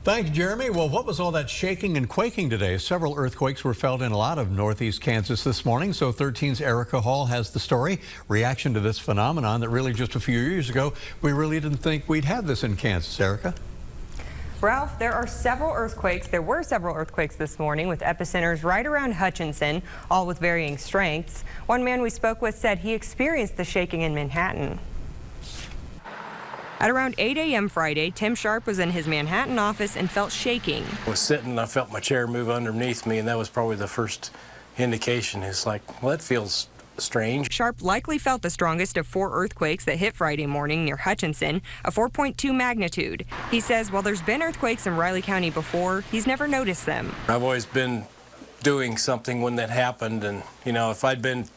Thanks, Jeremy. Well, what was all that shaking and quaking today? Several earthquakes were felt in a lot of northeast Kansas this morning. So 13's Erica Hall has the story. Reaction to this phenomenon that really just a few years ago, we really didn't think we'd have this in Kansas. Erica? Ralph, there were several earthquakes this morning with epicenters right around Hutchinson, all with varying strengths. One man we spoke with said he experienced the shaking in Manhattan. At around 8 a.m. Friday, Tim Sharp was in his Manhattan office and felt shaking. I was sitting and I felt my chair move underneath me, and that was probably the first indication. It's like, well, that feels strange. Sharp likely felt the strongest of 4 earthquakes that hit Friday morning near Hutchinson, a 4.2 magnitude. He says while there's been earthquakes in Riley County before, he's never noticed them. I've always been doing something when that happened, and you know, if I'd been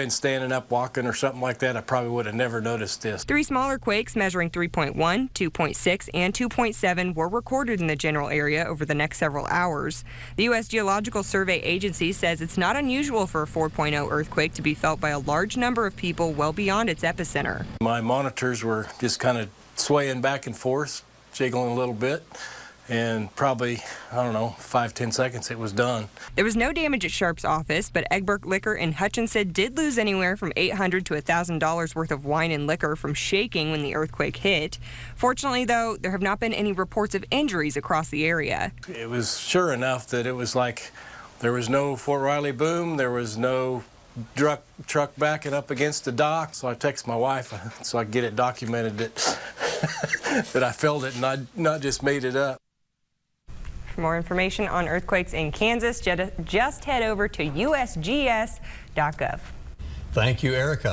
standing up walking or something like that, I probably would have never noticed this. 3 smaller quakes measuring 3.1, 2.6, and 2.7 were recorded in the general area over the next several hours. The U.S. Geological Survey Agency says it's not unusual for a 4.0 earthquake to be felt by a large number of people well beyond its epicenter. My monitors were just kind of swaying back and forth, jiggling a little bit. And probably, I don't know, 5-10 seconds, it was done. There was no damage at Sharp's office, but Egbert Liquor in Hutchinson did lose anywhere from $800 to $1,000 worth of wine and liquor from shaking when the earthquake hit. Fortunately, though, there have not been any reports of injuries across the area. It was sure enough that it was like there was no Fort Riley boom, there was no truck backing up against the dock, so I texted my wife so I could get it documented that I felt it and I not just made it up. For more information on earthquakes in Kansas, just head over to usgs.gov. Thank you, Erica.